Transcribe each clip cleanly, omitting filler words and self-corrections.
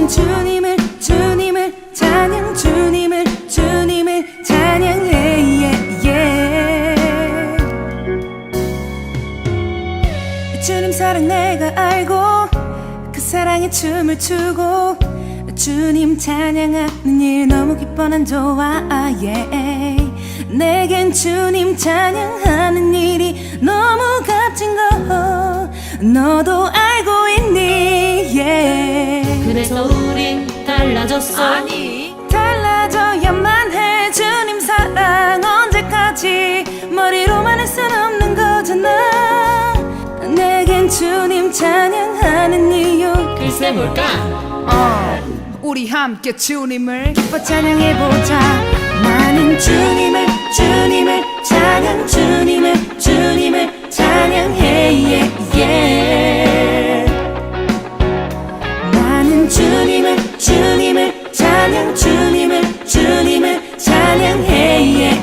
주님을 주님을 찬양 주님을 주님을 찬양해 주님 사랑 내가 알고 그 사랑에 춤을 추고 주님 찬양하는 일 너무 기뻐 난 좋아 내겐 주님 찬양하는 일이 너무 값진 거 너도 알고 있니 그래서 우린 달라졌어. 아니 달라져야만 해 주님 사랑 언제까지 머리로만 할 순 없는 거잖아 내겐 주님 찬양하는 이유 글쎄 뭘까? 우리 함께 주님을 기뻐 찬양해보자 나는 주님을 주님을 찬양 주님을 주님을 찬양해 나는 주님을 주님을 찬양 주님을 주님을 찬양해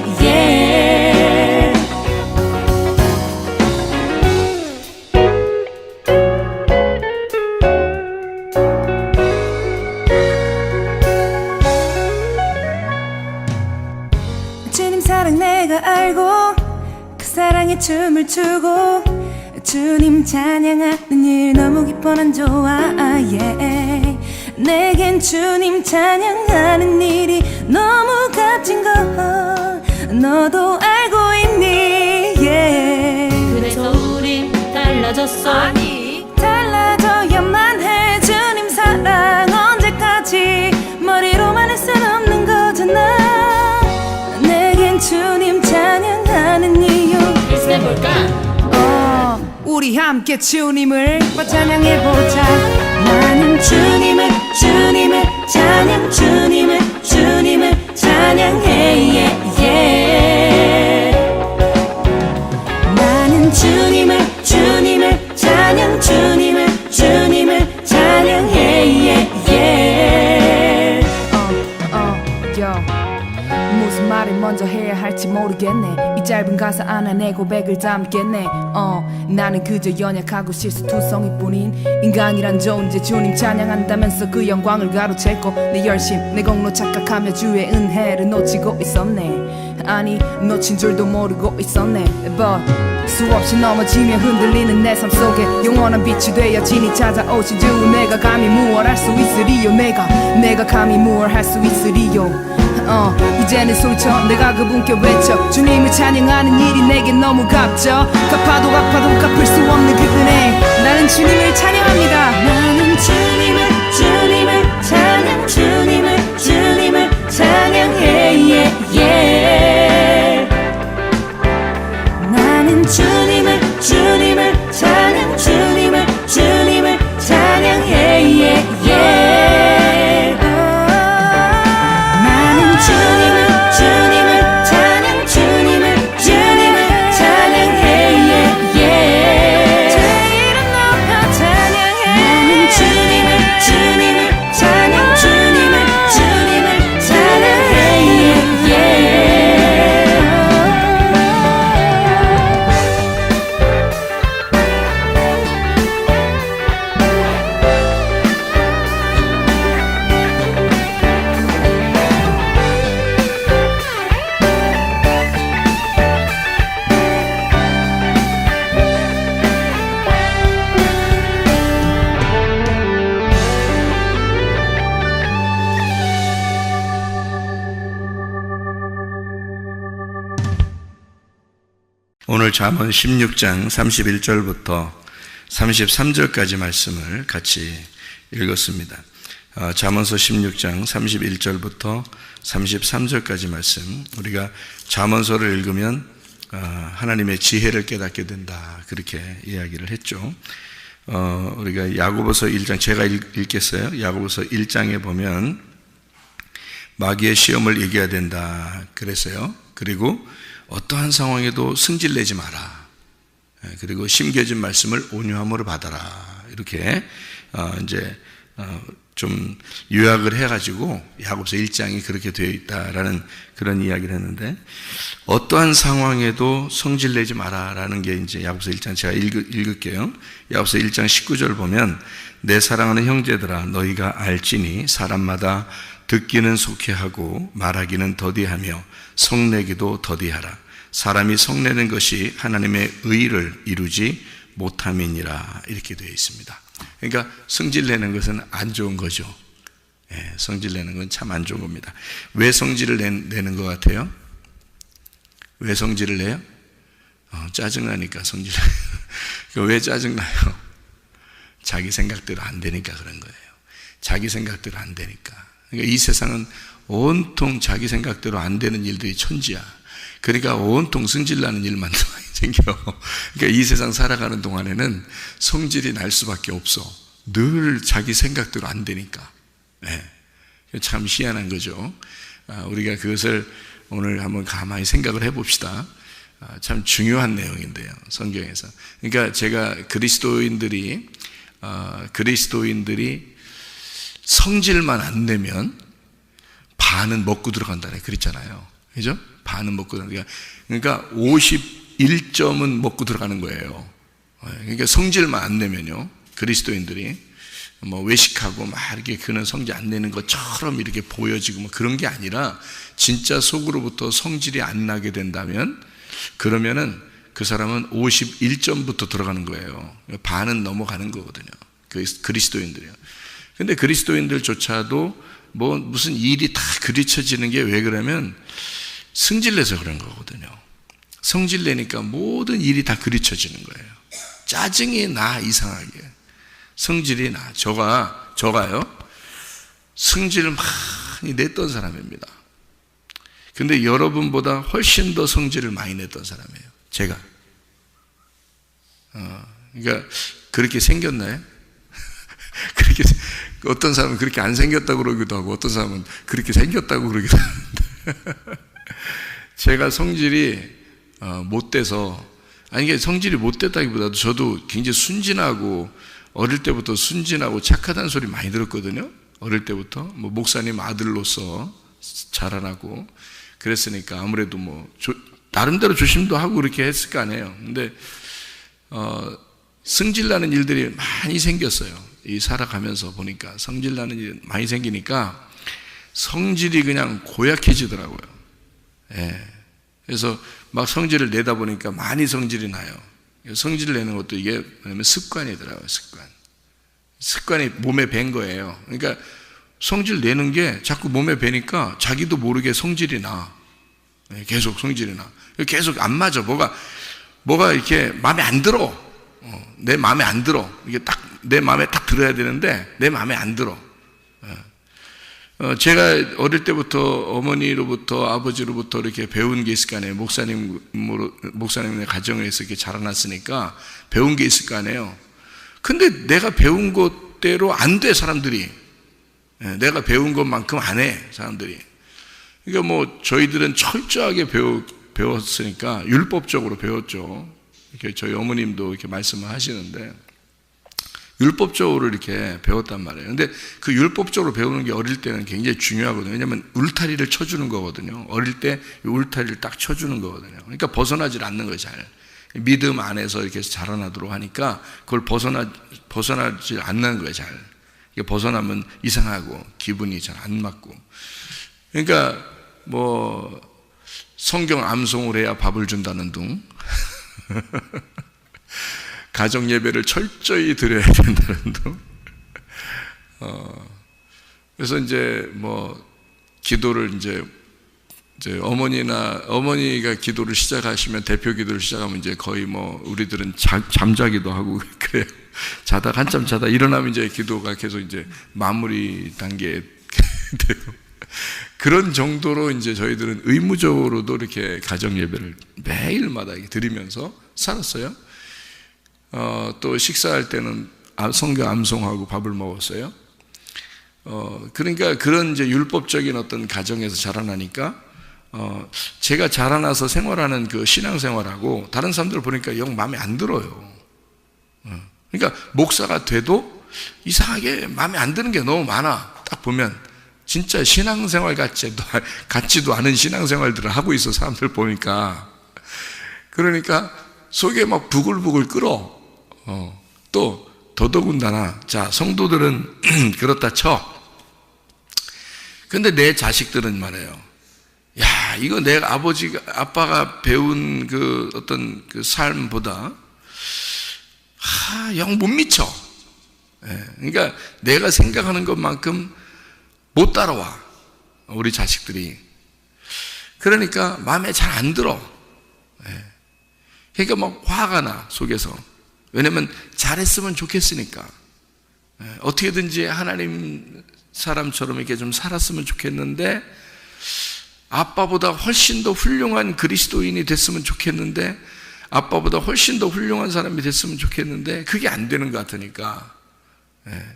주님 사랑 내가 알고 그 사랑에 춤을 추고 주님 찬양하는 일 너무 기뻐 난 좋아 내겐 주님 찬양하는 일이 너무 값진 거 너도 알고 있니 그래서 우린 달라졌어. 아니 달라져야만 해 주님 사랑 언제까지 머리로만 할 순 없는 거잖아 내겐 주님 찬양하는 이유 글쎄 뭘까? 우리 함께 주님을 찬양해보자 나는 주님을 주님을 찬양 주님을 주님을 찬양해 나는 주님을 주님을 찬양 주님을 주님을 찬양해 무슨 말을 먼저 해야 할지 모르겠네 이 짧은 가사 안에 내 고백을 담겠네 나는 그저 연약하고 실수투성이뿐인 인간이란 존재 주님 찬양한다면서 그 영광을 가로챘고 내 열심 내 공로 착각하며 주의 은혜를 놓치고 있었네 아니 놓친 줄도 모르고 있었네 But 수없이 넘어지며 흔들리는 내 삶 속에 영원한 빛이 되어 진이 찾아오신 주 내가 감히 무얼 할 수 있으리요 내가 감히 무얼 할 수 있으리요 이제는 소리쳐 내가 그분께 외쳐 주님을 찬양하는 일이 내겐 너무 값져 갚아도 갚을 수 없는 그 은혜 나는 주님을 찬양합니다 나는 주님을 주님을 찬양 주님을 주님을 찬양해 나는 주님을 주님을 찬양 주님을 주님을 찬양해 오늘 잠언 16장 31절부터 33절까지 말씀을 같이 읽었습니다. 잠언서 16장 31절부터 33절까지 말씀, 우리가 잠언서를 읽으면 하나님의 지혜를 깨닫게 된다, 그렇게 이야기를 했죠. 우리가 야고보서 1장, 제가 읽겠어요. 야고보서 1장에 보면 마귀의 시험을 이겨야 된다 그랬어요. 그리고 어떠한 상황에도 승질내지 마라. 그리고 심겨진 말씀을 온유함으로 받아라. 이렇게 이제 좀 요약을 해가지고 야고보서 1장이 그렇게 되어 있다라는 그런 이야기를 했는데, 어떠한 상황에도 성질내지 마라라는 게 이제 야고보서 1장 제가 읽을게요. 야고보서 1장 19절 보면, 내 사랑하는 형제들아 너희가 알지니 사람마다 듣기는 속히하고 말하기는 더디하며 성내기도 더디하라. 사람이 성내는 것이 하나님의 의를 이루지 못함이니라. 이렇게 되어 있습니다. 그러니까 성질내는 것은 안 좋은 거죠. 성질내는 건 참 안 좋은 겁니다. 왜 성질을 내는 것 같아요? 왜 성질을 내요? 짜증나니까 성질을 왜 짜증나요? 자기 생각대로 안 되니까 그런 거예요. 자기 생각대로 안 되니까. 그러니까 이 세상은 온통 자기 생각대로 안 되는 일들이 천지야. 그러니까 온통 성질나는 일만 많이 생겨. 그러니까 이 세상 살아가는 동안에는 성질이 날 수밖에 없어. 늘 자기 생각대로 안 되니까. 참 희한한 거죠. 우리가 그것을 오늘 한번 가만히 생각을 해봅시다. 참 중요한 내용인데요, 성경에서. 그러니까 제가 그리스도인들이 성질만 안 내면 반은 먹고 들어간다네 그랬잖아요. 그죠? 반은 먹고 들어간다. 그러니까 51점은 먹고 들어가는 거예요. 그러니까 성질만 안 내면요, 그리스도인들이 뭐 외식하고 막 이렇게 그런 성질 안 내는 것처럼 이렇게 보여지고 뭐 그런 게 아니라, 진짜 속으로부터 성질이 안 나게 된다면, 그러면은 그 사람은 51점부터 들어가는 거예요. 반은 넘어가는 거거든요, 그리스도인들이요. 근데 그리스도인들조차도 뭐 무슨 일이 다 그르쳐지는 게 왜 그러면 성질내서 그런 거거든요. 성질내니까 모든 일이 다 그르쳐지는 거예요. 짜증이 나, 이상하게. 성질이 나. 저가요, 성질을 많이 냈던 사람입니다. 근데 여러분보다 훨씬 더 성질을 많이 냈던 사람이에요, 제가. 그러니까 그렇게 생겼나요? 그렇게, 어떤 사람은 그렇게 안 생겼다고 그러기도 하고, 어떤 사람은 그렇게 생겼다고 그러기도 하는데, 제가 성질이 못돼서, 아니, 이게 성질이 못됐다기보다도 저도 굉장히 순진하고, 어릴 때부터 순진하고 착하다는 소리 많이 들었거든요. 어릴 때부터. 뭐 목사님 아들로서 자라나고 그랬으니까 아무래도 뭐 나름대로 조심도 하고 그렇게 했을 거 아니에요. 근데 성질나는 일들이 많이 생겼어요. 이 살아가면서 보니까 성질나는 일이 많이 생기니까 성질이 그냥 고약해지더라고요. 그래서 막 성질을 내다 보니까 많이 성질이 나요. 성질을 내는 것도 이게 뭐냐면 습관이더라고요. 습관이 몸에 밴 거예요. 그러니까 성질 내는 게 자꾸 몸에 배니까 자기도 모르게 성질이 나. 계속 성질이 나. 계속 안 맞아. 뭐가 이렇게 마음에 안 들어. 내 마음에 안 들어. 이게 딱 내 마음에 딱 들어야 되는데 내 마음에 안 들어. 제가 어릴 때부터 어머니로부터 아버지로부터 이렇게 배운 게 있을 거 아니에요. 목사님의 가정에서 이렇게 자라났으니까 배운 게 있을 거 아니에요. 근데 내가 배운 것대로 안 돼, 사람들이. 내가 배운 것만큼 안 해, 사람들이. 그러니까 뭐 저희들은 철저하게 배웠으니까 율법적으로 배웠죠. 이렇게 저희 어머님도 이렇게 말씀을 하시는데 율법적으로 이렇게 배웠단 말이에요. 근데 그 율법적으로 배우는 게 어릴 때는 굉장히 중요하거든요. 왜냐하면 울타리를 쳐주는 거거든요. 어릴 때 울타리를 딱 쳐주는 거거든요. 그러니까 벗어나질 않는 거예요, 잘. 믿음 안에서 이렇게 자라나도록 하니까 그걸 벗어나질 않는 거예요, 잘. 이게 벗어나면 이상하고 기분이 잘 안 맞고. 그러니까 뭐 성경 암송을 해야 밥을 준다는 둥. 가정 예배를 철저히 드려야 된다는 둥. 그래서 이제 뭐 기도를 이제 어머니가 기도를 시작하시면, 대표 기도를 시작하면 이제 거의 뭐 우리들은 잠자기도 하고 그래요. 한참 자다 일어나면 이제 기도가 계속 이제 마무리 단계에 되고, 그런 정도로 이제 저희들은 의무적으로도 이렇게 가정 예배를 매일마다 드리면서 살았어요. 또 식사할 때는 성경 암송하고 밥을 먹었어요. 그러니까 그런 이제 율법적인 어떤 가정에서 자라나니까, 제가 자라나서 생활하는 그 신앙생활하고 다른 사람들 보니까 영 마음에 안 들어요. 그러니까 목사가 돼도 이상하게 마음에 안 드는 게 너무 많아. 딱 보면 진짜 신앙생활 같지도 않은 신앙생활들을 하고 있어, 사람들 보니까. 그러니까 속에 막 부글부글 끓어. 또 더더군다나 자, 성도들은 그렇다 쳐. 근데 내 자식들은 말이에요, 야, 이거 내가 아빠가 배운 그 어떤 그 삶보다 영 못 미쳐. 그러니까 내가 생각하는 것만큼 못 따라와, 우리 자식들이. 그러니까 마음에 잘 안 들어. 그러니까 막 화가 나, 속에서. 왜냐면 잘했으면 좋겠으니까. 어떻게든지 하나님 사람처럼 이렇게 좀 살았으면 좋겠는데, 아빠보다 훨씬 더 훌륭한 그리스도인이 됐으면 좋겠는데, 아빠보다 훨씬 더 훌륭한 사람이 됐으면 좋겠는데, 그게 안 되는 것 같으니까.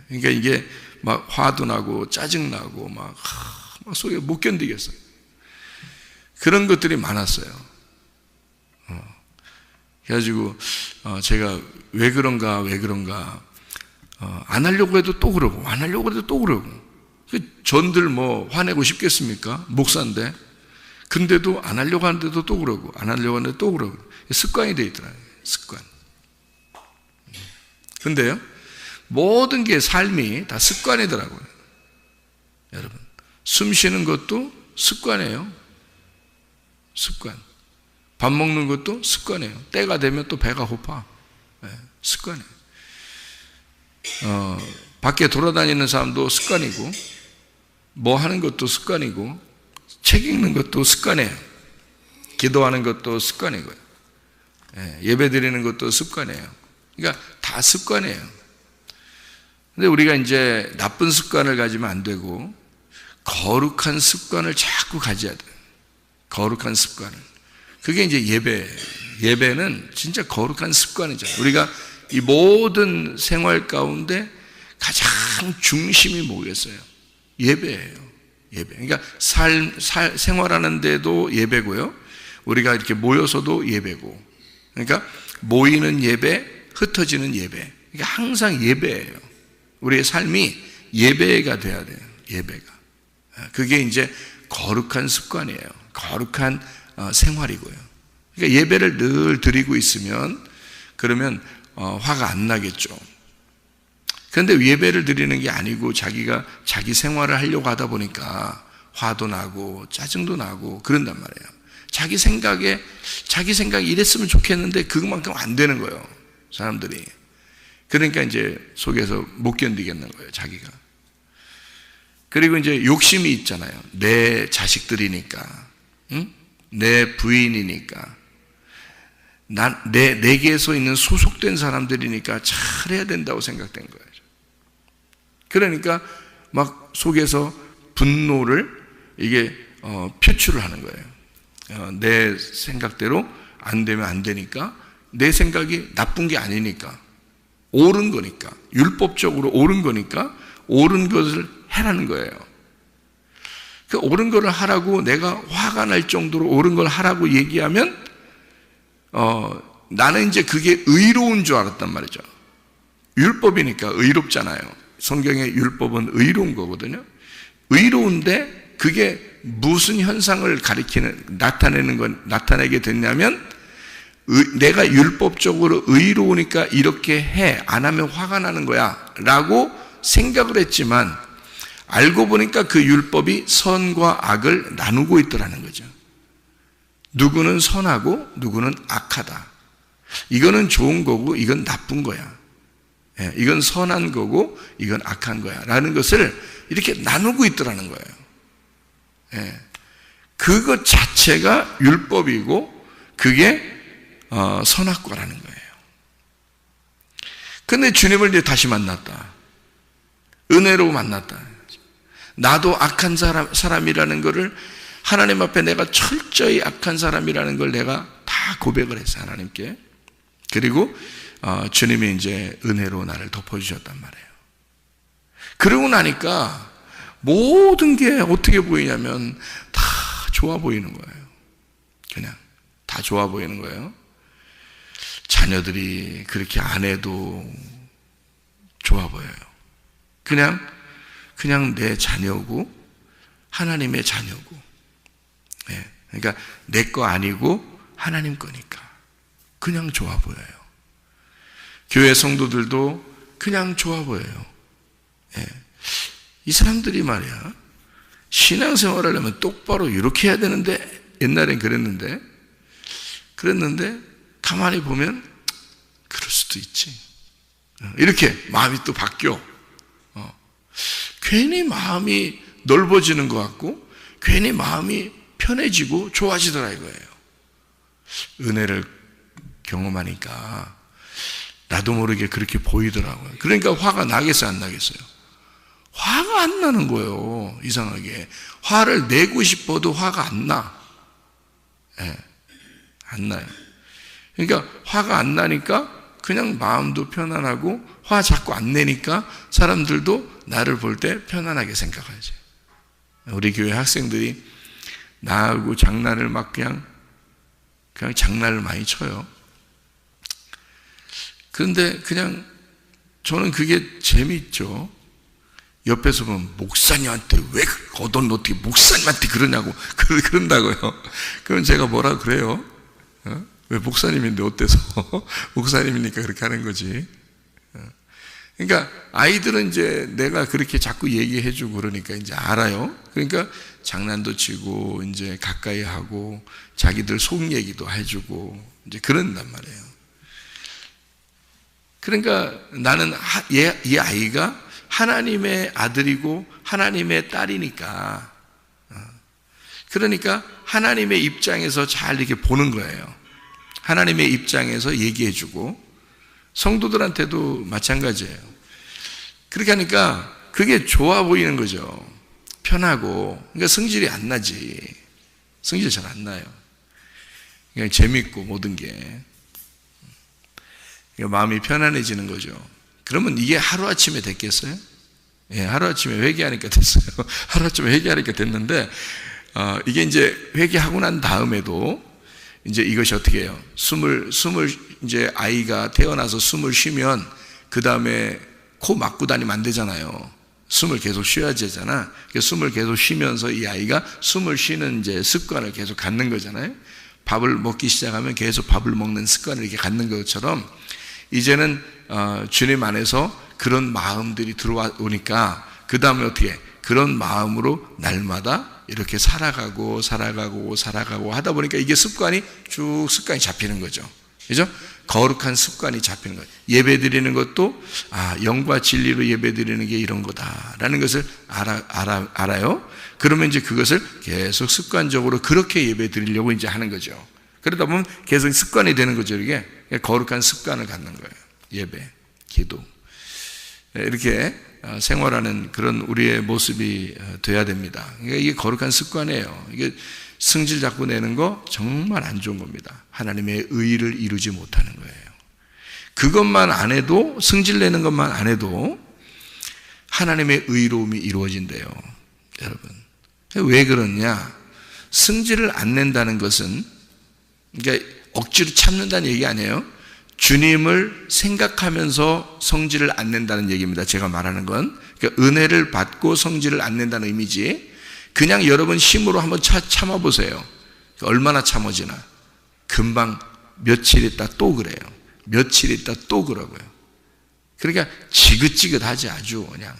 그러니까 이게 막 화도 나고 짜증나고 막 속에 못 견디겠어요. 그런 것들이 많았어요. 그래가지고 제가 왜 그런가 안 하려고 해도 또 그러고, 안 하려고 해도 또 그러고. 전들 뭐 화내고 싶겠습니까? 목사인데. 근데도 안 하려고 하는데도 또 그러고, 안 하려고 하는데 또 그러고. 습관이 돼 있더라고요. 습관. 근데요, 모든 게 삶이 다 습관이더라고요. 여러분, 숨 쉬는 것도 습관이에요. 습관. 밥 먹는 것도 습관이에요. 때가 되면 또 배가 고파. 습관이에요. 밖에 돌아다니는 사람도 습관이고, 뭐 하는 것도 습관이고, 책 읽는 것도 습관이에요. 기도하는 것도 습관이고요. 예배 드리는 것도 습관이에요. 그러니까 다 습관이에요. 근데 우리가 이제 나쁜 습관을 가지면 안 되고, 거룩한 습관을 자꾸 가져야 돼요. 거룩한 습관을. 그게 이제 예배는 진짜 거룩한 습관이죠. 우리가 이 모든 생활 가운데 가장 중심이 뭐겠어요? 예배예요. 예배. 그러니까 생활하는 데도 예배고요. 우리가 이렇게 모여서도 예배고. 그러니까 모이는 예배, 흩어지는 예배. 그러니까 항상 예배예요. 우리의 삶이 예배가 돼야 돼요. 예배가. 그게 이제 거룩한 습관이에요. 거룩한 생활이고요. 그러니까 예배를 늘 드리고 있으면 그러면 화가 안 나겠죠. 그런데 예배를 드리는 게 아니고 자기가 자기 생활을 하려고 하다 보니까 화도 나고 짜증도 나고 그런단 말이에요. 자기 생각이 이랬으면 좋겠는데 그것만큼 안 되는 거예요, 사람들이. 그러니까 이제 속에서 못 견디겠는 거예요, 자기가. 그리고 이제 욕심이 있잖아요. 내 자식들이니까, 응? 내 부인이니까, 내게서 있는 소속된 사람들이니까 잘해야 된다고 생각된 거예요. 그러니까 막 속에서 분노를 이게 표출을 하는 거예요. 내 생각대로 안 되면 안 되니까, 내 생각이 나쁜 게 아니니까, 옳은 거니까, 율법적으로 옳은 거니까 옳은 것을 해라는 거예요. 그 옳은 것을 하라고 내가 화가 날 정도로 옳은 걸 하라고 얘기하면 나는 이제 그게 의로운 줄 알았단 말이죠. 율법이니까 의롭잖아요. 성경의 율법은 의로운 거거든요. 의로운데 그게 무슨 현상을 나타내게 됐냐면, 내가 율법적으로 의로우니까 이렇게 해, 안 하면 화가 나는 거야 라고 생각을 했지만, 알고 보니까 그 율법이 선과 악을 나누고 있더라는 거죠. 누구는 선하고 누구는 악하다. 이거는 좋은 거고 이건 나쁜 거야. 이건 선한 거고 이건 악한 거야 라는 것을 이렇게 나누고 있더라는 거예요. 그것 자체가 율법이고 그게 선악과라는 거예요. 근데 주님을 이제 다시 만났다. 은혜로 만났다. 나도 악한 사람이라는 것을 하나님 앞에 내가 철저히 악한 사람이라는 걸 내가 다 고백을 했어요, 하나님께. 그리고 주님이 이제 은혜로 나를 덮어주셨단 말이에요. 그러고 나니까 모든 게 어떻게 보이냐면 다 좋아 보이는 거예요. 그냥 다 좋아 보이는 거예요. 자녀들이 그렇게 안 해도 좋아 보여요. 그냥 내 자녀고 하나님의 자녀고, 그러니까 내 거 아니고 하나님 거니까 그냥 좋아 보여요. 교회 성도들도 그냥 좋아 보여요. 이 사람들이 말이야, 신앙생활을 하려면 똑바로 이렇게 해야 되는데, 옛날엔 그랬는데 가만히 보면 그럴 수도 있지, 이렇게 마음이 또 바뀌어. 괜히 마음이 넓어지는 것 같고 괜히 마음이 편해지고 좋아지더라 이거예요. 은혜를 경험하니까 나도 모르게 그렇게 보이더라고요. 그러니까 화가 나겠어요, 안 나겠어요? 화가 안 나는 거예요. 이상하게 화를 내고 싶어도 화가 안 나. 안 나요. 그러니까 화가 안 나니까 그냥 마음도 편안하고, 화 자꾸 안 내니까 사람들도 나를 볼 때 편안하게 생각하지. 우리 교회 학생들이 나하고 장난을 막 그냥 장난을 많이 쳐요. 그런데 그냥 저는 그게 재미있죠. 옆에서 보면 목사님한테 왜 넌 어떻게 목사님한테 그러냐고 그런다고요. 그럼 제가 뭐라 그래요? 왜 목사님인데 어때서? 목사님이니까 그렇게 하는 거지. 그러니까 아이들은 이제 내가 그렇게 자꾸 얘기해주고 그러니까 이제 알아요. 그러니까 장난도 치고 이제 가까이 하고 자기들 속 얘기도 해주고 이제 그런단 말이에요. 그러니까 나는 이 아이가 하나님의 아들이고 하나님의 딸이니까, 그러니까 하나님의 입장에서 잘 이렇게 보는 거예요. 하나님의 입장에서 얘기해주고, 성도들한테도 마찬가지예요. 그렇게 하니까 그게 좋아 보이는 거죠. 편하고. 그러니까 성질이 안 나지. 성질이 잘 안 나요. 그냥 재밌고 모든 게. 그러니까 마음이 편안해지는 거죠. 그러면 이게 하루아침에 됐겠어요? 하루아침에 회개하니까 됐어요. 하루아침에 회개하니까 됐는데, 이게 이제 회개하고 난 다음에도 이제 이것이 어떻게 해요? 숨을 이제 아이가 태어나서 숨을 쉬면 그 다음에 코 막고 다니면 안 되잖아요. 숨을 계속 쉬어야 되잖아. 숨을 계속 쉬면서 이 아이가 숨을 쉬는 이제 습관을 계속 갖는 거잖아요. 밥을 먹기 시작하면 계속 밥을 먹는 습관을 이렇게 갖는 것처럼 이제는 주님 안에서 그런 마음들이 들어오니까 그 다음에 어떻게 그런 마음으로 날마다 이렇게 살아가고 하다 보니까 이게 습관이 쭉 습관이 잡히는 거죠. 그죠? 거룩한 습관이 잡히는 거예요. 예배 드리는 것도 영과 진리로 예배 드리는 게 이런 거다라는 것을 알아요. 그러면 이제 그것을 계속 습관적으로 그렇게 예배 드리려고 이제 하는 거죠. 그러다 보면 계속 습관이 되는 거죠. 이게 거룩한 습관을 갖는 거예요. 예배, 기도. 이렇게 생활하는 그런 우리의 모습이 돼야 됩니다. 그러니까 이게 거룩한 습관이에요. 이게 승질 자꾸 내는 거 정말 안 좋은 겁니다. 하나님의 의를 이루지 못하는 거예요. 그것만 안 해도, 승질 내는 것만 안 해도 하나님의 의로움이 이루어진대요. 여러분, 왜 그러냐? 승질을 안 낸다는 것은, 그러니까 억지로 참는다는 얘기 아니에요. 주님을 생각하면서 성질을 안 낸다는 얘기입니다. 제가 말하는 건 그러니까 은혜를 받고 성질을 안 낸다는 의미지, 그냥 여러분 힘으로 한번 참아보세요. 얼마나 참아지나. 금방 며칠 있다 또 그래요. 며칠 있다 또 그러고요. 그러니까 지긋지긋하지, 아주 그냥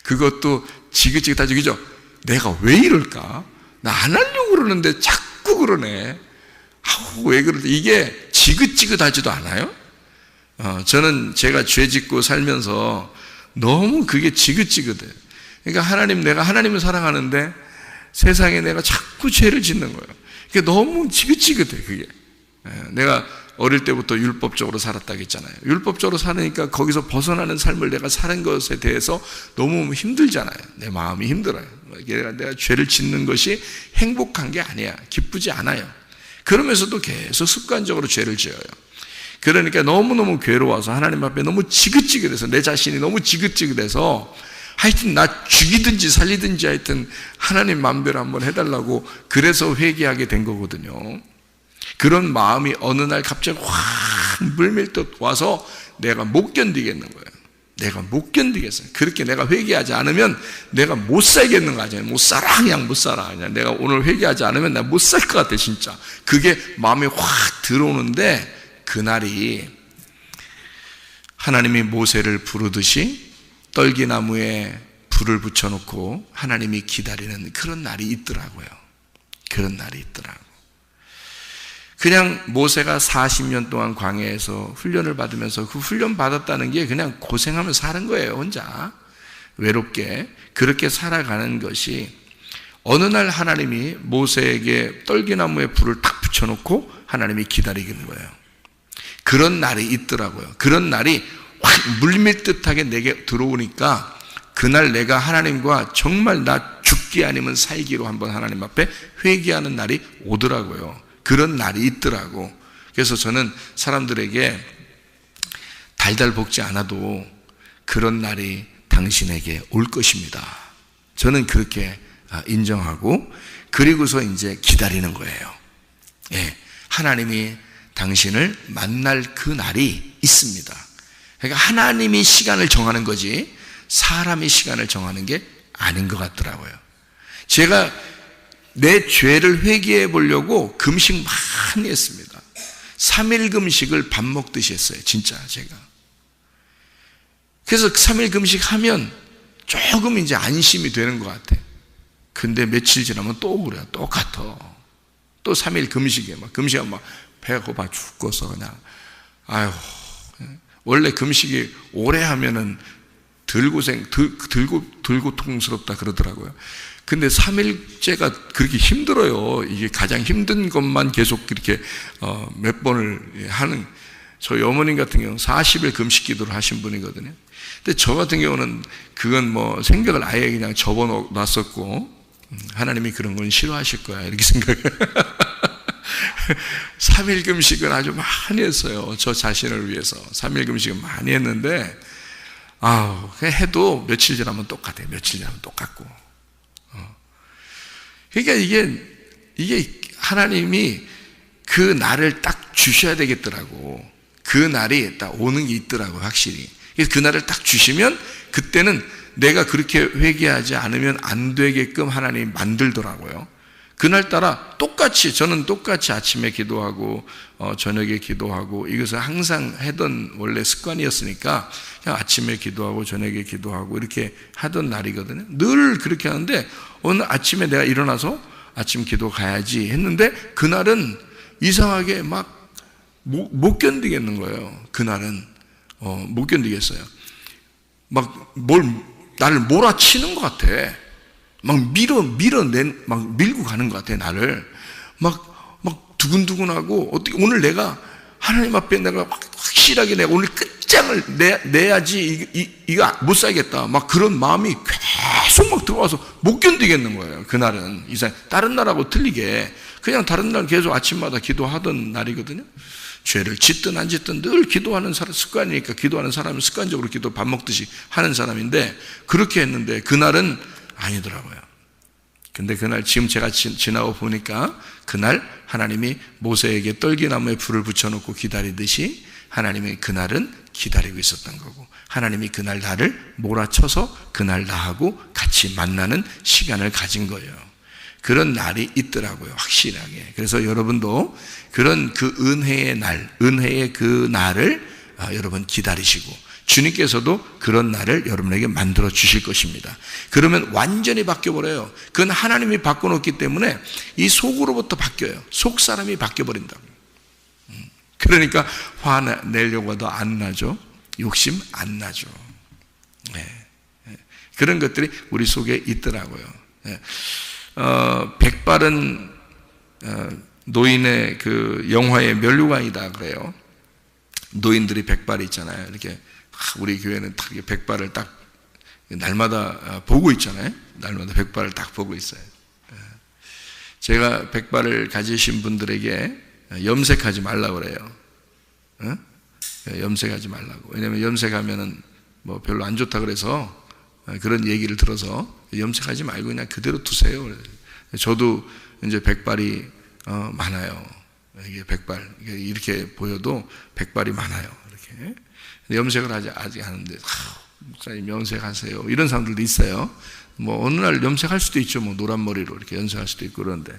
그것도 지긋지긋하지. 그죠? 내가 왜 이럴까? 나 안 하려고 그러는데 자꾸 그러네. 왜 그러지? 이게 지긋지긋하지도 않아요? 저는 제가 죄 짓고 살면서 너무 그게 지긋지긋해요. 그러니까 내가 하나님을 사랑하는데 세상에 내가 자꾸 죄를 짓는 거예요. 그게 너무 지긋지긋해, 그게. 내가 어릴 때부터 율법적으로 살았다고 했잖아요. 율법적으로 사니까 거기서 벗어나는 삶을 내가 사는 것에 대해서 너무 힘들잖아요. 내 마음이 힘들어요. 내가 죄를 짓는 것이 행복한 게 아니야. 기쁘지 않아요. 그러면서도 계속 습관적으로 죄를 지어요. 그러니까 너무너무 괴로워서 하나님 앞에 너무 지긋지긋해서, 내 자신이 너무 지긋지긋해서 하여튼 나 죽이든지 살리든지 하여튼 하나님 마음대로 한번 해달라고 그래서 회개하게 된 거거든요. 그런 마음이 어느 날 갑자기 확 물밀듯 와서 내가 못 견디겠는 거예요. 내가 못 견디겠어요. 그렇게 내가 회개하지 않으면 내가 못 살겠는 거 아니에요. 못 살아, 그냥 못 살아. 그냥 내가 오늘 회개하지 않으면 내가 못 살 것 같아, 진짜. 그게 마음에 확 들어오는데, 그날이 하나님이 모세를 부르듯이 떨기나무에 불을 붙여놓고 하나님이 기다리는 그런 날이 있더라고요. 그런 날이 있더라고요. 그냥 모세가 40년 동안 광야에서 훈련을 받으면서 그 훈련 받았다는 게 그냥 고생하면서 사는 거예요. 혼자 외롭게 그렇게 살아가는 것이, 어느 날 하나님이 모세에게 떨기나무에 불을 탁 붙여놓고 하나님이 기다리는 거예요. 그런 날이 있더라고요. 그런 날이 확 물밀듯하게 내게 들어오니까 그날 내가 하나님과 정말 나 죽기 아니면 살기로 한번 하나님 앞에 회개하는 날이 오더라고요. 그런 날이 있더라고. 그래서 저는 사람들에게 달달 볶지 않아도 그런 날이 당신에게 올 것입니다. 저는 그렇게 인정하고, 그리고서 이제 기다리는 거예요. 예, 하나님이 당신을 만날 그 날이 있습니다. 그러니까 하나님이 시간을 정하는 거지 사람이 시간을 정하는 게 아닌 것 같더라고요. 제가 내 죄를 회개해 보려고 금식 많이 했습니다. 3일 금식을 밥 먹듯이 했어요. 진짜 제가. 그래서 3일 금식하면 조금 이제 안심이 되는 것 같아. 근데 며칠 지나면 또 그래요. 똑같아. 또 3일 금식에 막 금식하면 막 배가 고파 죽겠어 그냥. 아유, 원래 금식이 오래 하면은 덜 고통스럽다 그러더라고요. 근데 3일째가 그렇게 힘들어요. 이게 가장 힘든 것만 계속 이렇게 몇 번을 하는, 저희 어머님 같은 경우는 40일 금식 기도를 하신 분이거든요. 근데 저 같은 경우는 그건 뭐 생각을 아예 그냥 접어놨었고, 하나님이 그런 건 싫어하실 거야 이렇게 생각해요. 3일 금식은 아주 많이 했어요. 저 자신을 위해서 3일 금식은 많이 했는데, 그냥 해도 며칠 지나면 똑같아요. 며칠 지나면 똑같고. 그러니까 이게 하나님이 그 날을 딱 주셔야 되겠더라고. 그 날이 딱 오는 게 있더라고, 확실히. 그래서 그 날을 딱 주시면 그때는 내가 그렇게 회개하지 않으면 안 되게끔 하나님이 만들더라고요. 그날따라 똑같이, 저는 똑같이 아침에 기도하고 저녁에 기도하고, 이것을 항상 하던 원래 습관이었으니까 그냥 아침에 기도하고 저녁에 기도하고 이렇게 하던 날이거든요. 늘 그렇게 하는데 오늘 아침에 내가 일어나서 아침 기도 가야지 했는데 그날은 이상하게 막 못 견디겠는 거예요. 그날은 못 견디겠어요. 막 나를 몰아치는 것 같아. 막 막 밀고 가는 것 같아, 나를. 막 두근두근하고, 어떻게 오늘 내가 하나님 앞에 내가 확실하게 내가 오늘 끝장을 내야지 이거 못 살겠다. 막 그런 마음이 계속 막 들어와서 못 견디겠는 거예요. 그날은. 다른 날하고 틀리게 그냥 다른 날 계속 아침마다 기도하던 날이거든요. 죄를 짓든 안 짓든 늘 기도하는 사람, 습관이니까 기도하는 사람은 습관적으로 기도 밥 먹듯이 하는 사람인데, 그렇게 했는데 그날은 아니더라고요. 근데 그날 지금 제가 지나고 보니까 그날 하나님이 모세에게 떨기나무에 불을 붙여놓고 기다리듯이 하나님이 그날은 기다리고 있었던 거고, 하나님이 그날 나를 몰아쳐서 그날 나하고 같이 만나는 시간을 가진 거예요. 그런 날이 있더라고요, 확실하게. 그래서 여러분도 그런 그 은혜의 날, 은혜의 그 날을 여러분 기다리시고, 주님께서도 그런 날을 여러분에게 만들어 주실 것입니다. 그러면 완전히 바뀌어버려요. 그건 하나님이 바꿔놓기 때문에 이 속으로부터 바뀌어요. 속 사람이 바뀌어버린다고. 그러니까 화내려고 해도 안 나죠. 욕심 안 나죠. 네. 그런 것들이 우리 속에 있더라고요. 네. 백발은 노인의 그 영화의 면류관이다 그래요. 노인들이 백발이 있잖아요. 이렇게 우리 교회는 딱 백발을 딱 날마다 보고 있잖아요. 날마다 백발을 딱 보고 있어요. 제가 백발을 가지신 분들에게 염색하지 말라고 그래요. 염색하지 말라고. 왜냐하면 염색하면은 뭐 별로 안 좋다 그래서, 그런 얘기를 들어서 염색하지 말고 그냥 그대로 두세요. 저도 이제 백발이 많아요. 이게 백발, 이렇게 보여도 백발이 많아요. 이렇게 염색을 아직 하는데 목사님 염색하세요. 이런 사람들도 있어요. 뭐 어느 날 염색할 수도 있죠. 뭐 노란 머리로 이렇게 염색할 수도 있고 그런데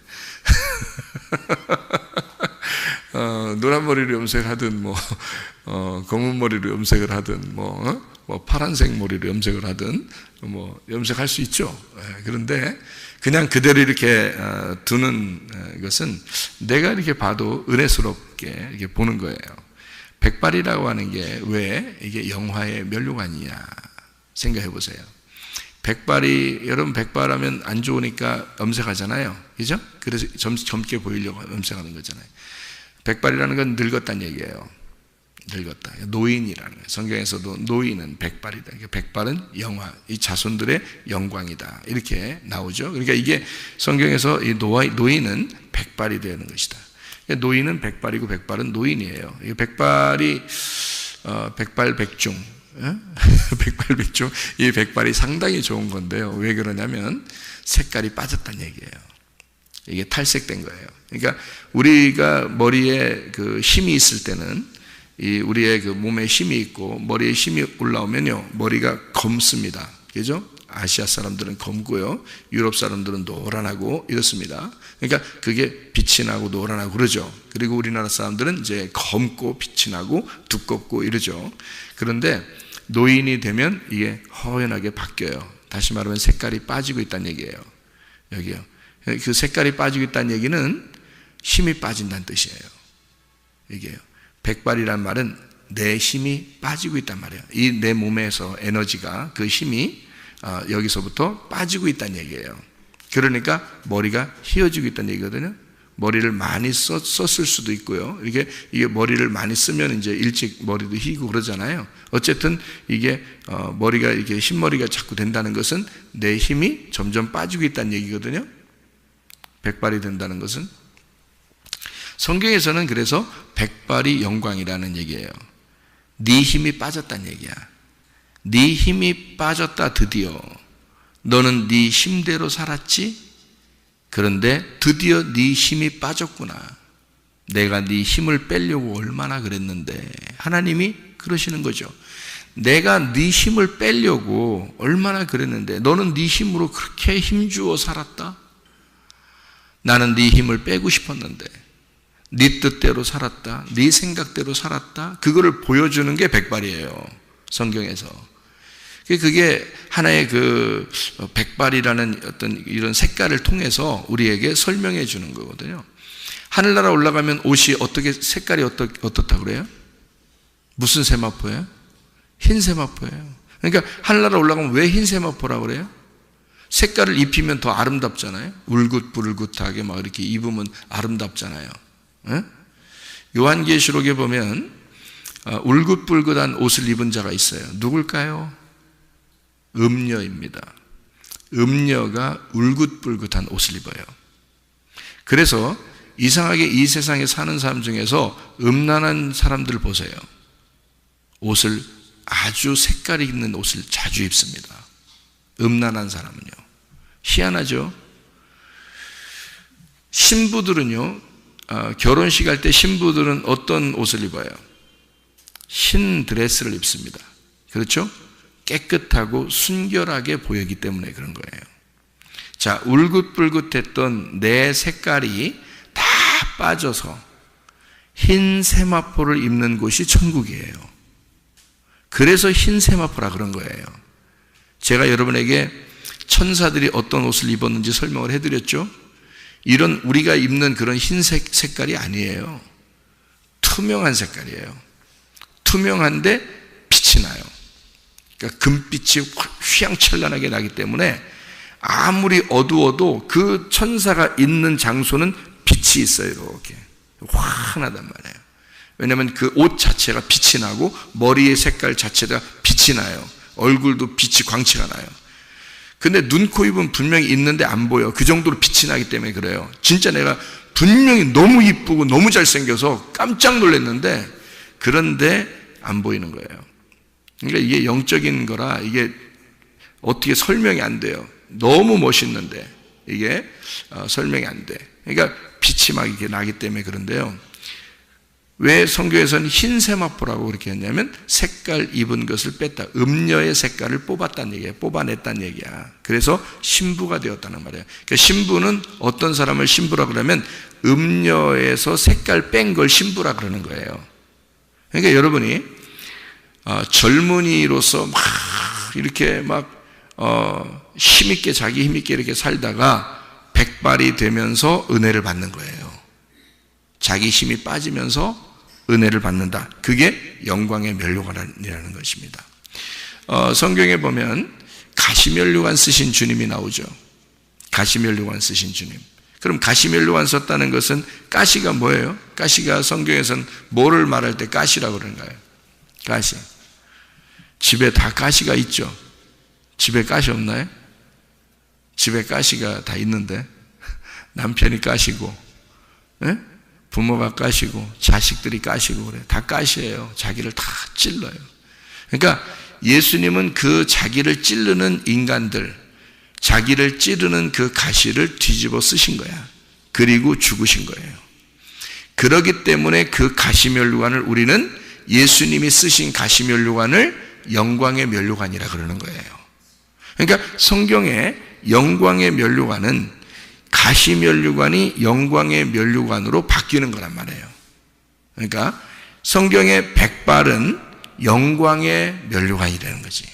노란 머리로 염색하든 뭐 검은 머리로 염색을 하든 뭐 파란색 머리로 염색을 하든 뭐 염색할 수 있죠. 그런데 그냥 그대로 이렇게 두는 것은 내가 이렇게 봐도 은혜스럽게 이렇게 보는 거예요. 백발이라고 하는 게 왜 이게 영화의 면류관이냐 생각해 보세요. 백발이, 여러분 백발하면 안 좋으니까 염색하잖아요. 그죠? 그래서 젊게 보이려고 염색하는 거잖아요. 백발이라는 건 늙었다는 얘기예요. 늙었다. 노인이라는 거예요. 성경에서도 노인은 백발이다. 백발은 영화, 이 자손들의 영광이다. 이렇게 나오죠. 그러니까 이게 성경에서 이 노인은 백발이 되는 것이다. 노인은 백발이고 백발은 노인이에요. 이 백발이 백발백중, 백발백중, 이 백발이 상당히 좋은 건데요. 왜 그러냐면 색깔이 빠졌다는 얘기예요. 이게 탈색된 거예요. 그러니까 우리가 머리에 그 힘이 있을 때는 이 우리의 그 몸에 힘이 있고 머리에 힘이 올라오면요 머리가 검습니다. 그죠? 아시아 사람들은 검고요. 유럽 사람들은 노란하고 이렇습니다. 그러니까 그게 빛이 나고 노란하고 그러죠. 그리고 우리나라 사람들은 이제 검고 빛이 나고 두껍고 이러죠. 그런데 노인이 되면 이게 허연하게 바뀌어요. 다시 말하면 색깔이 빠지고 있다는 얘기예요. 여기요. 그 색깔이 빠지고 있다는 얘기는 힘이 빠진다는 뜻이에요. 이게요. 백발이란 말은 내 힘이 빠지고 있단 말이에요. 이 내 몸에서 에너지가 그 힘이 여기서부터 빠지고 있다는 얘기예요. 그러니까 머리가 휘어지고 있다는 얘기거든요. 머리를 많이 썼을 수도 있고요. 이게 머리를 많이 쓰면 이제 일찍 머리도 휘고 그러잖아요. 어쨌든 이게 머리가 이게 흰머리가 자꾸 된다는 것은 내 힘이 점점 빠지고 있다는 얘기거든요. 백발이 된다는 것은 성경에서는 그래서 백발이 영광이라는 얘기예요. 네 힘이 빠졌다는 얘기야. 네 힘이 빠졌다 드디어. 너는 네 힘대로 살았지? 그런데 드디어 네 힘이 빠졌구나. 내가 네 힘을 빼려고 얼마나 그랬는데. 하나님이 그러시는 거죠. 내가 네 힘을 빼려고 얼마나 그랬는데 너는 네 힘으로 그렇게 힘주어 살았다? 나는 네 힘을 빼고 싶었는데 네 뜻대로 살았다. 네 생각대로 살았다. 그거를 보여주는 게 백발이에요. 성경에서. 그게 하나의 그 백발이라는 어떤 이런 색깔을 통해서 우리에게 설명해 주는 거거든요. 하늘나라 올라가면 옷이 어떻게 색깔이 어떻다 그래요? 무슨 세마포예요? 흰 세마포예요. 그러니까 하늘나라 올라가면 왜 흰 세마포라고 그래요? 색깔을 입히면 더 아름답잖아요. 울긋불긋하게 막 이렇게 입으면 아름답잖아요. 요한계시록에 보면 울긋불긋한 옷을 입은 자가 있어요. 누굴까요? 음녀입니다. 음녀가 울긋불긋한 옷을 입어요. 그래서 이상하게 이 세상에 사는 사람 중에서 음란한 사람들 보세요. 옷을 아주 색깔이 있는 옷을 자주 입습니다. 음란한 사람은요. 희한하죠? 신부들은요, 결혼식 할 때 신부들은 어떤 옷을 입어요? 흰 드레스를 입습니다. 그렇죠? 깨끗하고 순결하게 보이기 때문에 그런 거예요. 자, 울긋불긋했던 내 색깔이 다 빠져서 흰 세마포를 입는 곳이 천국이에요. 그래서 흰 세마포라 그런 거예요. 제가 여러분에게 천사들이 어떤 옷을 입었는지 설명을 해드렸죠? 이런 우리가 입는 그런 흰색 색깔이 아니에요. 투명한 색깔이에요. 투명한데 빛이 나요. 그러니까 금빛이 휘황찬란하게 나기 때문에 아무리 어두워도 그 천사가 있는 장소는 빛이 있어요. 이렇게 환하단 말이에요. 왜냐하면 그 옷 자체가 빛이 나고 머리의 색깔 자체가 빛이 나요. 얼굴도 빛이 광채가 나요. 근데 눈, 코, 입은 분명히 있는데 안 보여. 그 정도로 빛이 나기 때문에 그래요. 진짜 내가 분명히 너무 이쁘고 너무 잘생겨서 깜짝 놀랐는데 그런데 안 보이는 거예요. 그러니까 이게 영적인 거라 이게 어떻게 설명이 안 돼요. 너무 멋있는데 이게 설명이 안 돼. 그러니까 빛이 막 이렇게 나기 때문에 그런데요. 왜 성경에서는 흰 세마포라고 그렇게 했냐면 색깔 입은 것을 뺐다. 음녀의 색깔을 뽑았다는 얘기야. 뽑아냈다는 얘기야. 그래서 신부가 되었다는 말이야. 그러니까 신부는 어떤 사람을 신부라 그러면 음녀에서 색깔 뺀 걸 신부라 그러는 거예요. 그러니까 여러분이 젊은이로서 막 이렇게 막 힘있게 자기 힘있게 이렇게 살다가 백발이 되면서 은혜를 받는 거예요. 자기 힘이 빠지면서 은혜를 받는다. 그게 영광의 면류관이라는 것입니다. 성경에 보면 가시면류관 쓰신 주님이 나오죠. 가시면류관 쓰신 주님. 그럼 가시면류관 썼다는 것은 가시가 뭐예요? 가시가 성경에서는 뭐를 말할 때 가시라고 그러는가요? 가시. 집에 다 가시가 있죠. 집에 가시 없나요? 집에 가시가 다 있는데 남편이 가시고, 예? 부모가 가시고 자식들이 가시고 그래. 다 가시예요. 자기를 다 찔러요. 그러니까 예수님은 그 자기를 찌르는 인간들, 자기를 찌르는 그 가시를 뒤집어 쓰신 거야. 그리고 죽으신 거예요. 그렇기 때문에 그 가시면류관을 우리는 예수님이 쓰신 가시면류관을 영광의 면류관이라 그러는 거예요. 그러니까 성경에 영광의 면류관은 가시면류관이 영광의 면류관으로 바뀌는 거란 말이에요. 그러니까 성경의 백발은 영광의 면류관이라는 거지.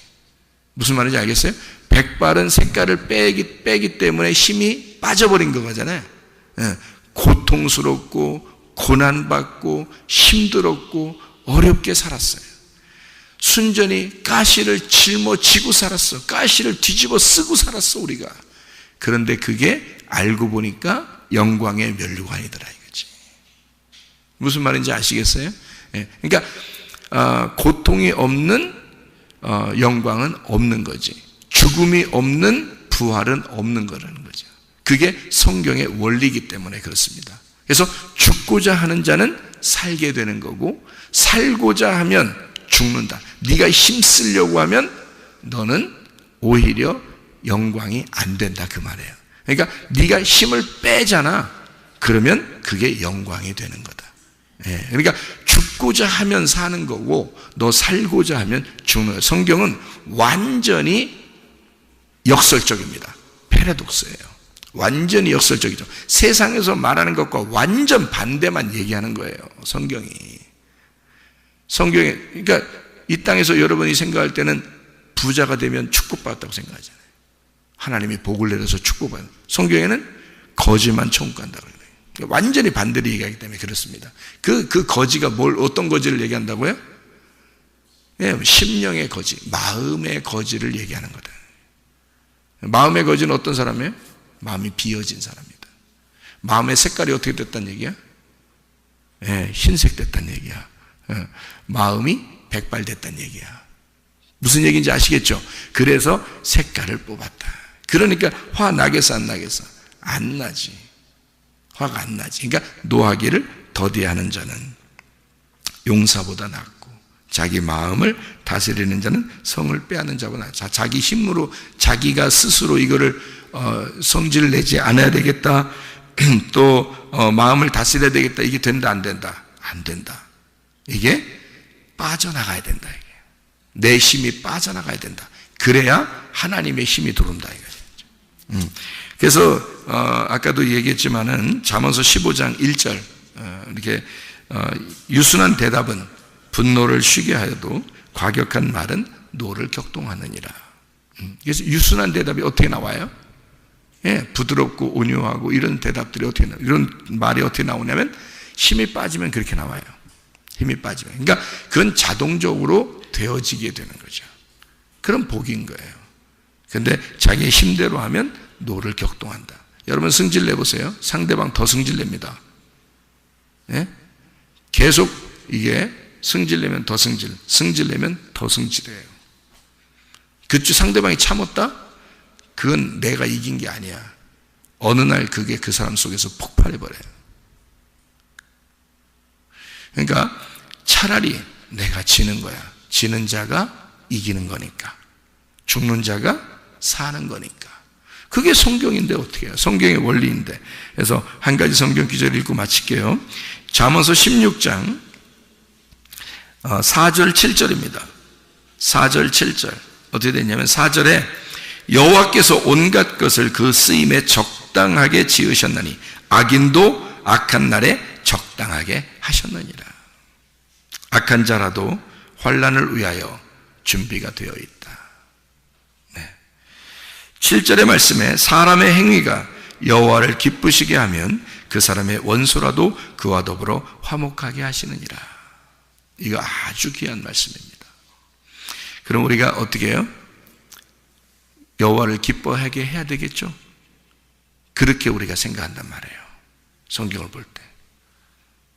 무슨 말인지 알겠어요? 백발은 색깔을 빼기 때문에 힘이 빠져버린 거잖아요. 고통스럽고 고난받고 힘들었고 어렵게 살았어요. 순전히 가시를 짊어지고 살았어. 가시를 뒤집어 쓰고 살았어 우리가. 그런데 그게 알고 보니까 영광의 면류관이더라 이거지. 무슨 말인지 아시겠어요? 그러니까 고통이 없는 영광은 없는 거지. 죽음이 없는 부활은 없는 거라는 거죠. 그게 성경의 원리이기 때문에 그렇습니다. 그래서 죽고자 하는 자는 살게 되는 거고 살고자 하면 죽는다. 네가 힘쓰려고 하면 너는 오히려 영광이 안 된다 그 말이에요. 그러니까 네가 힘을 빼잖아. 그러면 그게 영광이 되는 거다. 그러니까 죽고자 하면 사는 거고 너 살고자 하면 죽는 거예요. 성경은 완전히 역설적입니다. 패러독스예요. 완전히 역설적이죠. 세상에서 말하는 것과 완전 반대만 얘기하는 거예요. 성경이. 그러니까 이 땅에서 여러분이 생각할 때는 부자가 되면 축복받았다고 생각하잖아요. 하나님이 복을 내려서 축복받는. 성경에는 거지만 천국 간다고 그래요. 완전히 반대로 얘기하기 때문에 그렇습니다. 그 거지가 어떤 거지를 얘기한다고요? 심령의 거지, 마음의 거지를 얘기하는 거다. 마음의 거지는 어떤 사람이에요? 마음이 비어진 사람입니다. 마음의 색깔이 어떻게 됐다는 얘기야? 흰색 됐다는 얘기야. 마음이 백발 됐다는 얘기야. 무슨 얘기인지 아시겠죠? 그래서 색깔을 뽑았다. 그러니까 화 나겠어 안 나겠어? 안 나지. 화가 안 나지. 그러니까 노하기를 더디하는 자는 용사보다 낫고 자기 마음을 다스리는 자는 성을 빼앗는 자보다 낫다. 자기 힘으로 자기가 스스로 이거를 성질을 내지 않아야 되겠다. 또 마음을 다스려야 되겠다. 이게 된다 안 된다? 안 된다. 이게 빠져나가야 된다. 이게. 내 힘이 빠져나가야 된다. 그래야 하나님의 힘이 들어온다. 이거죠. 그래서 아까도 얘기했지만은 잠언서 15장 1절 이렇게 유순한 대답은 분노를 쉬게 하여도 과격한 말은 노를 격동하느니라. 그래서 유순한 대답이 어떻게 나와요? 부드럽고 온유하고 이런 대답들이 어떻게 나와요? 이런 말이 어떻게 나오냐면 힘이 빠지면 그렇게 나와요. 힘이 빠지면. 그러니까 그건 자동적으로 되어지게 되는 거죠. 그런 복인 거예요. 그런데 자기의 힘대로 하면 노를 격동한다. 여러분 승질 내보세요. 상대방 더 승질 냅니다. 계속 이게 승질 내면 더 승질 내면 더 승질해요. 그쪽 상대방이 참았다? 그건 내가 이긴 게 아니야. 어느 날 그게 그 사람 속에서 폭발해버려요. 그러니까 차라리 내가 지는 거야. 지는 자가 이기는 거니까. 죽는 자가 사는 거니까. 그게 성경인데 어떻게 해요? 성경의 원리인데. 그래서 한 가지 성경 기절 읽고 마칠게요. 잠언서 16장 4절 7절입니다. 4절 7절 어떻게 됐냐면 4절에 여호와께서 온갖 것을 그 쓰임에 적당하게 지으셨나니 악인도 악한 날에 적당하게 하셨느니라. 악한 자라도 환난을 위하여 준비가 되어 있다. 네. 7절의 말씀에 사람의 행위가 여호와를 기쁘시게 하면 그 사람의 원수라도 그와 더불어 화목하게 하시느니라. 이거 아주 귀한 말씀입니다. 그럼 우리가 어떻게 해요? 여호와를 기뻐하게 해야 되겠죠? 그렇게 우리가 생각한단 말이에요. 성경을 볼 때.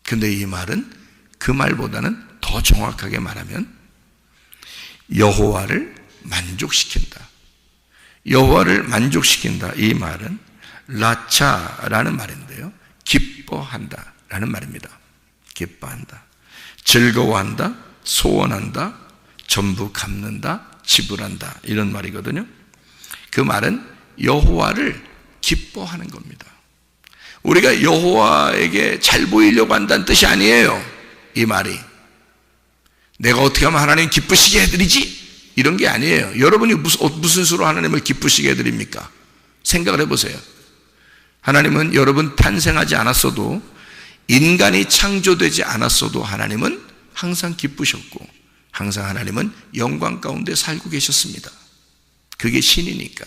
근데 이 말은 그 말보다는 더 정확하게 말하면 여호와를 만족시킨다. 여호와를 만족시킨다. 이 말은 라차라는 말인데요. 기뻐한다 라는 말입니다. 기뻐한다. 즐거워한다. 소원한다. 전부 갚는다. 지불한다. 이런 말이거든요. 그 말은 여호와를 기뻐하는 겁니다. 우리가 여호와에게 잘 보이려고 한다는 뜻이 아니에요. 이 말이 내가 어떻게 하면 하나님 기쁘시게 해드리지? 이런 게 아니에요. 여러분이 무슨 수로 하나님을 기쁘시게 해드립니까? 생각을 해보세요. 하나님은 여러분 탄생하지 않았어도, 인간이 창조되지 않았어도 하나님은 항상 기쁘셨고 항상 하나님은 영광 가운데 살고 계셨습니다. 그게 신이니까.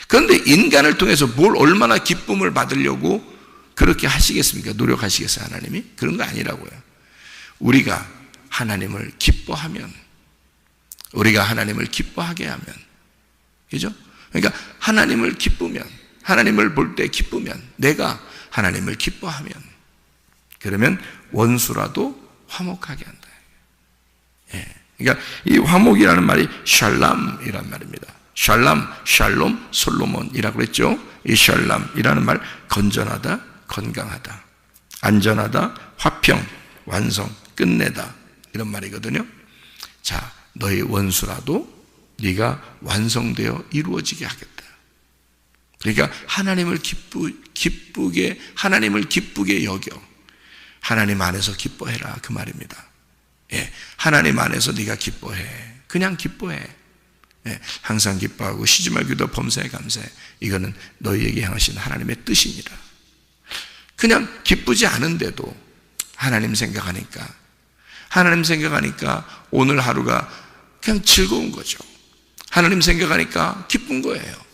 그런데 인간을 통해서 뭘 얼마나 기쁨을 받으려고 그렇게 하시겠습니까? 노력하시겠어요, 하나님이? 그런 거 아니라고요. 우리가 하나님을 기뻐하면, 우리가 하나님을 기뻐하게 하면, 그죠? 그러니까 하나님을 기쁘면, 하나님을 볼 때 기쁘면, 내가 하나님을 기뻐하면, 그러면 원수라도 화목하게 한다. 예. 그러니까 이 화목이라는 말이 샬람이란 말입니다. 샬람, 샬롬, 솔로몬이라고 그랬죠. 이 샬람이라는 말, 건전하다, 건강하다, 안전하다, 화평, 완성, 끝내다, 이런 말이거든요. 자, 너희 원수라도 네가 완성되어 이루어지게 하겠다. 그러니까 하나님을 기쁘게 여겨. 하나님 안에서 기뻐해라, 그 말입니다. 예, 하나님 안에서 네가 기뻐해. 그냥 기뻐해. 예, 항상 기뻐하고 쉬지 말고 기도 범사에 감사해. 이거는 너희에게 향하신 하나님의 뜻입니다. 그냥 기쁘지 않은데도 하나님 생각하니까 오늘 하루가 그냥 즐거운 거죠. 하나님 생각하니까 기쁜 거예요.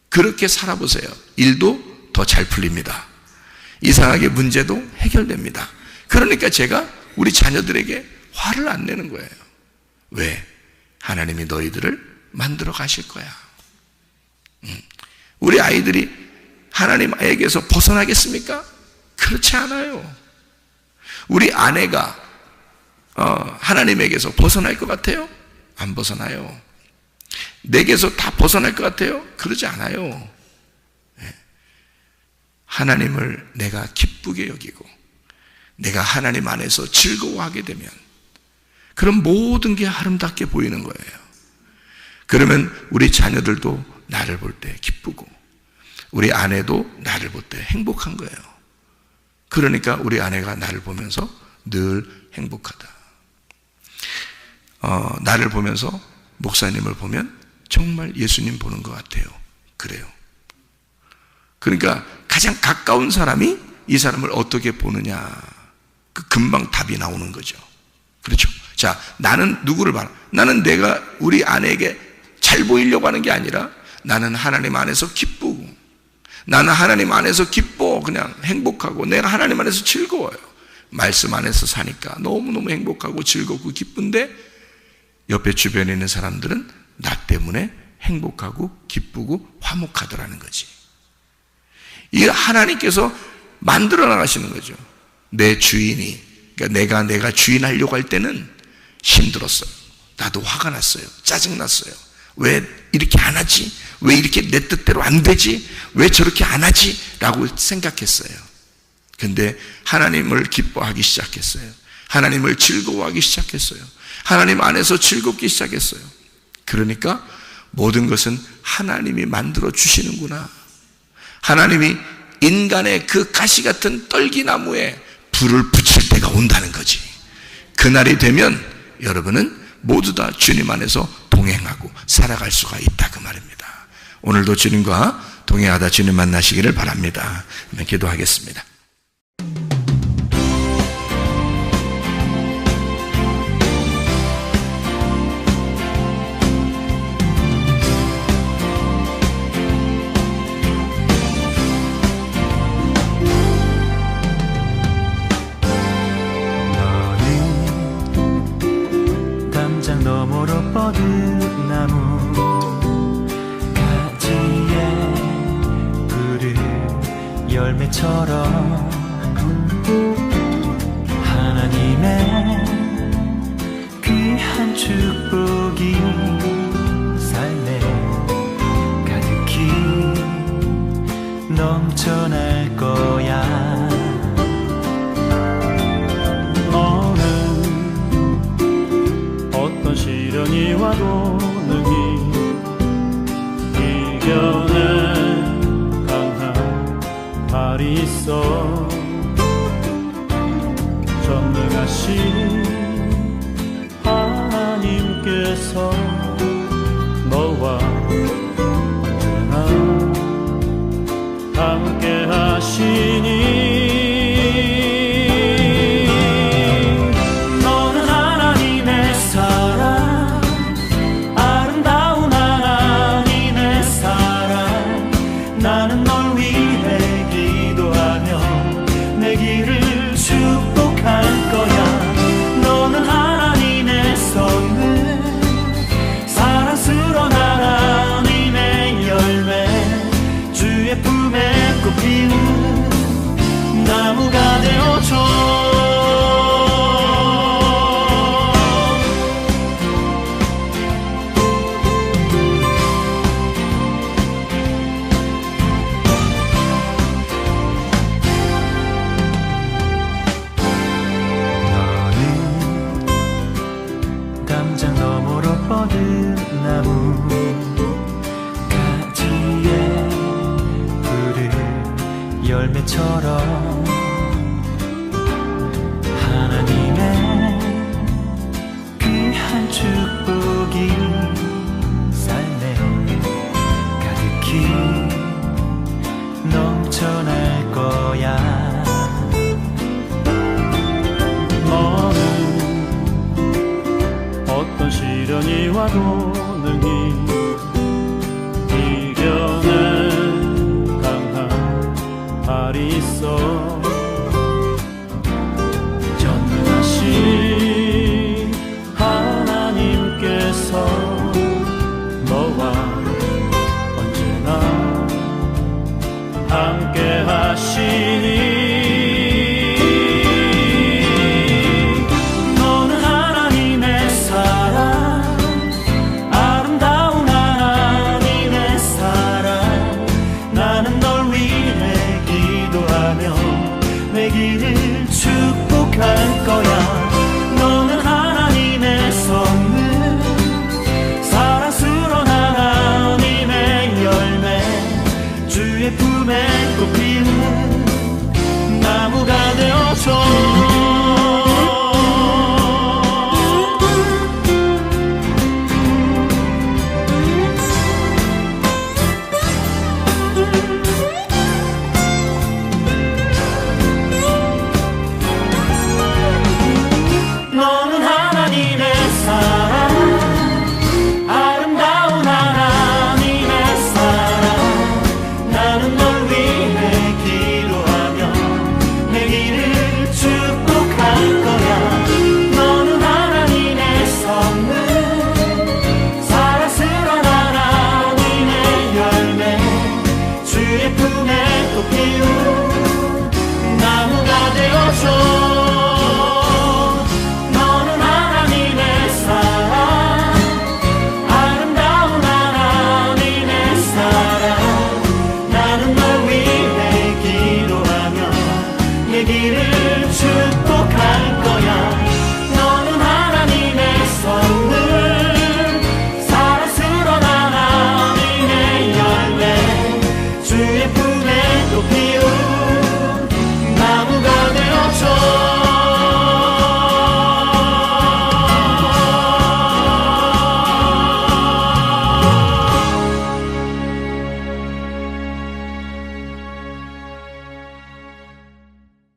그렇게 살아보세요. 일도 더 잘 풀립니다. 이상하게 문제도 해결됩니다. 그러니까 제가 우리 자녀들에게 화를 안 내는 거예요. 왜? 하나님이 너희들을 만들어 가실 거야. 우리 아이들이 하나님에게서 벗어나겠습니까? 그렇지 않아요. 우리 아내가 하나님에게서 벗어날 것 같아요? 안 벗어나요. 내게서 다 벗어날 것 같아요? 그러지 않아요. 하나님을 내가 기쁘게 여기고 내가 하나님 안에서 즐거워하게 되면 그럼 모든 게 아름답게 보이는 거예요. 그러면 우리 자녀들도 나를 볼 때 기쁘고 우리 아내도 나를 볼 때 행복한 거예요. 그러니까 우리 아내가 나를 보면서 늘 행복하다. 나를 보면서 목사님을 보면 정말 예수님 보는 것 같아요. 그래요. 그러니까 가장 가까운 사람이 이 사람을 어떻게 보느냐, 금방 답이 나오는 거죠. 그렇죠? 자, 나는 누구를 봐? 나는 내가 우리 아내에게 잘 보이려고 하는 게 아니라 나는 하나님 안에서 기쁘고 나는 하나님 안에서 기뻐, 그냥 행복하고 내가 하나님 안에서 즐거워요. 말씀 안에서 사니까 너무너무 행복하고 즐겁고 기쁜데 옆에 주변에 있는 사람들은 나 때문에 행복하고 기쁘고 화목하더라는 거지. 이게 하나님께서 만들어 나가시는 거죠. 내 주인이, 그러니까 내가 주인하려고 할 때는 힘들었어요. 나도 화가 났어요. 짜증났어요. 왜 이렇게 안 하지? 왜 이렇게 내 뜻대로 안 되지? 왜 저렇게 안 하지? 라고 생각했어요. 근데 하나님을 기뻐하기 시작했어요. 하나님을 즐거워하기 시작했어요. 하나님 안에서 즐겁기 시작했어요. 그러니까 모든 것은 하나님이 만들어 주시는구나. 하나님이 인간의 그 가시 같은 떨기나무에 불을 붙일 때가 온다는 거지. 그날이 되면 여러분은 모두 다 주님 안에서 동행하고 살아갈 수가 있다 그 말입니다. 오늘도 주님과 동행하다 주님 만나시기를 바랍니다. 기도하겠습니다. 담장 너머로 뻗은 나무 가지에 푸른 열매처럼 하나님의 귀한 축복이 삶에 가득히 넘쳐날 거야. 어떤 시련이 와도 능히 이겨낸 강한 발이 있어. 전능하신 하나님께서 너와 언제나 함께 하시니 나무가 되어줘. 너는 담장 너머로 뻗은 나무 가지에 푸른 열매처럼 하나님의 귀한 축복이 삶에 가득히 넘쳐날 거야. 너는 어떤 시련이 와도 능히 이겨낸 강한 발이 있어. 전능하신 하나님께서 너와 언제나 함께 하시니 너는 하나님의 사랑, 아름다운 하나님의 사랑. 나는 널 위해 기도하며 내 길을 축복할 거야. 너는 하나님의 선물, 사랑스러운 하나님의 열매, 주의 품에 꽃 피우는 나무가 되어줘. 너는 하나님의 사랑, 아름다운 하나님의 사랑. 나는 널 위해 기도하며 내 길을 축복할 거야. 너는 하나님의 선물, 사랑스러운 하나님의 열매, 주의 품